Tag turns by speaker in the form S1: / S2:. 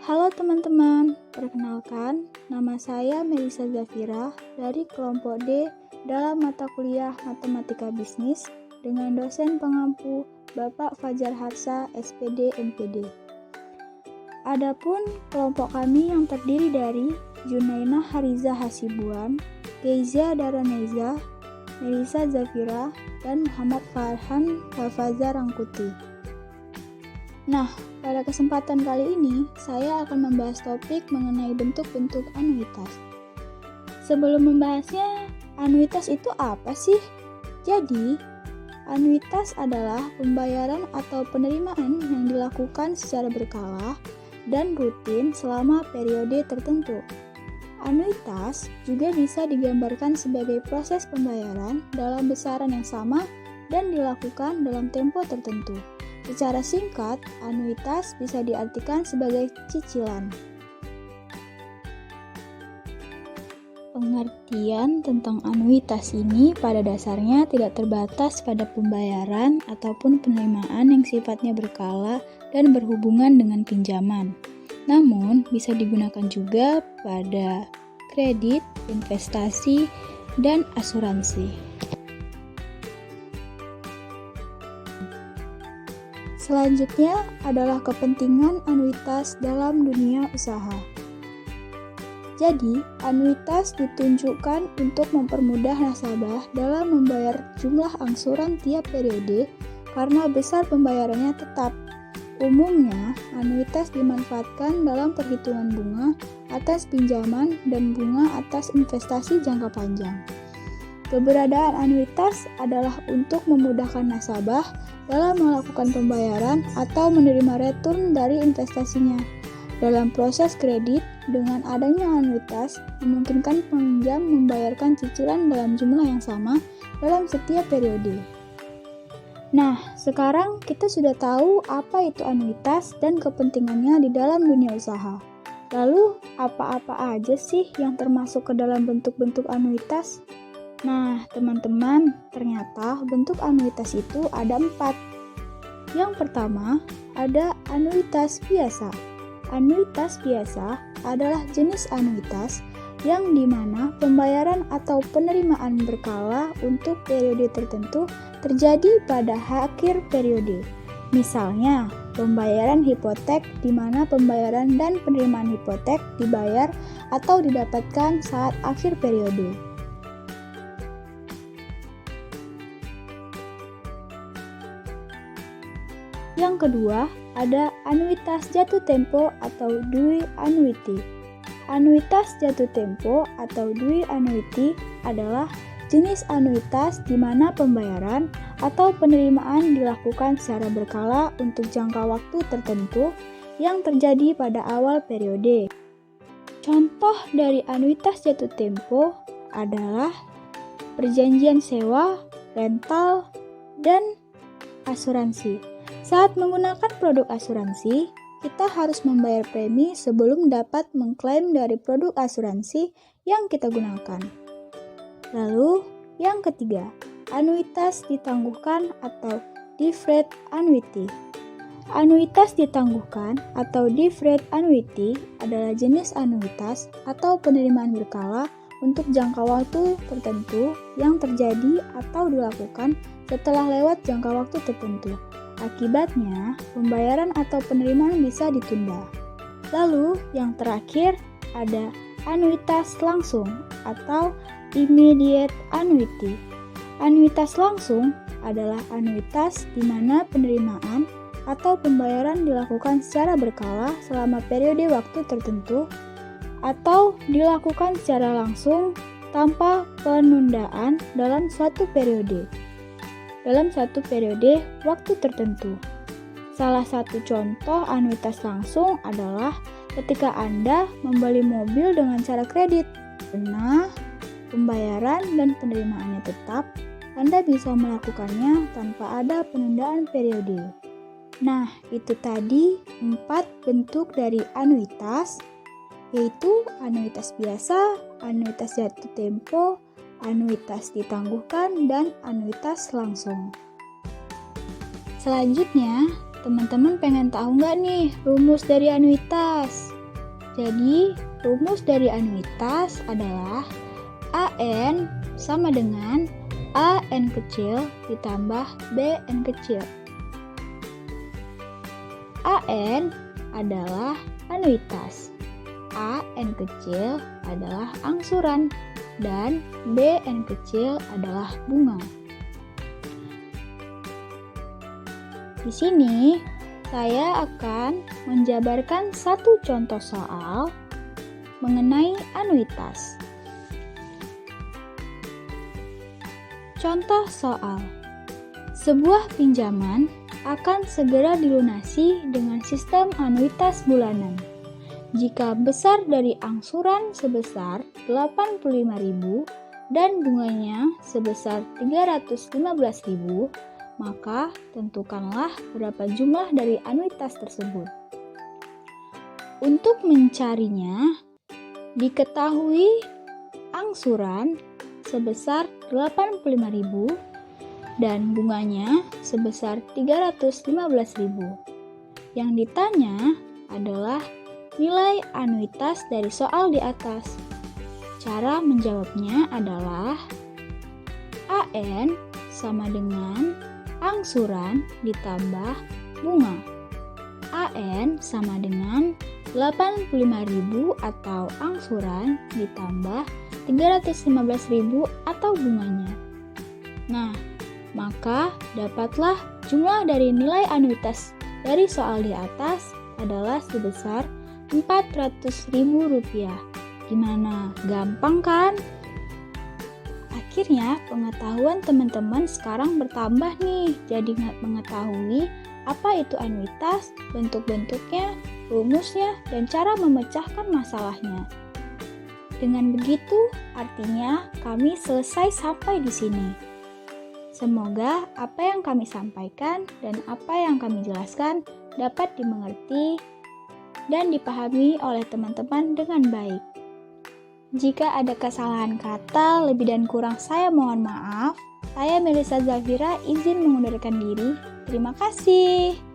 S1: Halo teman-teman, perkenalkan, nama saya Melisa Zafira dari kelompok D dalam mata kuliah Matematika Bisnis dengan dosen pengampu Bapak Fajar Harsa, SPD MPD. Adapun kelompok kami yang terdiri dari Junaina Hariza Hasibuan, Keiza Daraneza, Melisa Zafira, dan Muhammad Farhan Hafaza Rangkuti. Nah, pada kesempatan kali ini, saya akan membahas topik mengenai bentuk-bentuk anuitas. Sebelum membahasnya, anuitas itu apa sih? Jadi, anuitas adalah pembayaran atau penerimaan yang dilakukan secara berkala dan rutin selama periode tertentu. Anuitas juga bisa digambarkan sebagai proses pembayaran dalam besaran yang sama dan dilakukan dalam tempo tertentu. Secara singkat, anuitas bisa diartikan sebagai cicilan. Pengertian tentang anuitas ini pada dasarnya tidak terbatas pada pembayaran ataupun penerimaan yang sifatnya berkala dan berhubungan dengan pinjaman. Namun, bisa digunakan juga pada kredit, investasi, dan asuransi. Selanjutnya adalah kepentingan anuitas dalam dunia usaha. Jadi, anuitas ditunjukkan untuk mempermudah nasabah dalam membayar jumlah angsuran tiap periode karena besar pembayarannya tetap. Umumnya, anuitas dimanfaatkan dalam perhitungan bunga atas pinjaman dan bunga atas investasi jangka panjang. Keberadaan anuitas adalah untuk memudahkan nasabah dalam melakukan pembayaran atau menerima return dari investasinya. Dalam proses kredit, dengan adanya anuitas, memungkinkan peminjam membayarkan cicilan dalam jumlah yang sama dalam setiap periode. Nah, sekarang kita sudah tahu apa itu anuitas dan kepentingannya di dalam dunia usaha. Lalu, apa-apa aja sih yang termasuk ke dalam bentuk-bentuk anuitas? Nah, teman-teman, ternyata bentuk anuitas itu ada 4. Yang pertama, ada anuitas biasa. Anuitas biasa adalah jenis anuitas yang dimana pembayaran atau penerimaan berkala untuk periode tertentu terjadi pada akhir periode. Misalnya, pembayaran hipotek di mana pembayaran dan penerimaan hipotek dibayar atau didapatkan saat akhir periode. Yang kedua, ada anuitas jatuh tempo atau due annuity. Anuitas jatuh tempo atau due annuity adalah jenis anuitas di mana pembayaran atau penerimaan dilakukan secara berkala untuk jangka waktu tertentu yang terjadi pada awal periode. Contoh dari anuitas jatuh tempo adalah perjanjian sewa, rental, dan asuransi. Saat menggunakan produk asuransi, kita harus membayar premi sebelum dapat mengklaim dari produk asuransi yang kita gunakan. Lalu, yang ketiga, anuitas ditangguhkan atau deferred annuity. Anuitas ditangguhkan atau deferred annuity adalah jenis anuitas atau penerimaan berkala untuk jangka waktu tertentu yang terjadi atau dilakukan setelah lewat jangka waktu tertentu. Akibatnya, pembayaran atau penerimaan bisa ditunda. Lalu, yang terakhir ada anuitas langsung atau immediate annuity. Anuitas langsung adalah anuitas di mana penerimaan atau pembayaran dilakukan secara berkala selama periode waktu tertentu atau dilakukan secara langsung tanpa penundaan dalam suatu periode waktu tertentu. Salah satu contoh anuitas langsung adalah ketika Anda membeli mobil dengan cara kredit. Karena pembayaran dan penerimaannya tetap, Anda bisa melakukannya tanpa ada penundaan periode. Nah, itu tadi 4 bentuk dari anuitas, yaitu anuitas biasa, anuitas jatuh tempo, anuitas ditangguhkan, dan anuitas langsung. Selanjutnya, teman-teman pengen tahu nggak nih rumus dari anuitas? Jadi, rumus dari anuitas adalah AN sama dengan AN kecil ditambah BN kecil. AN adalah anuitas, AN kecil adalah angsuran, dan BN kecil adalah bunga. Di sini, saya akan menjabarkan satu contoh soal mengenai anuitas. Contoh soal: sebuah pinjaman akan segera dilunasi dengan sistem anuitas bulanan. Jika besar dari angsuran sebesar 85.000 dan bunganya sebesar 315.000, maka tentukanlah berapa jumlah dari anuitas tersebut. Untuk mencarinya, diketahui angsuran sebesar 85.000 dan bunganya sebesar 315.000. Yang ditanya adalah nilai anuitas dari soal di atas. Cara menjawabnya adalah AN sama dengan angsuran ditambah bunga. AN sama dengan 85.000 atau angsuran ditambah 315.000 atau bunganya. Nah, maka dapatlah jumlah dari nilai anuitas dari soal di atas adalah sebesar Rp400.000. Gimana? Gampang kan? Akhirnya pengetahuan teman-teman sekarang bertambah nih. Jadi mengetahui apa itu anuitas, bentuk-bentuknya, rumusnya, dan cara memecahkan masalahnya. Dengan begitu, artinya kami selesai sampai di sini. Semoga apa yang kami sampaikan dan apa yang kami jelaskan dapat dimengerti dan dipahami oleh teman-teman dengan baik. Jika ada kesalahan kata, lebih dan kurang saya mohon maaf. Saya Melisa Zafira izin mengundurkan diri. Terima kasih.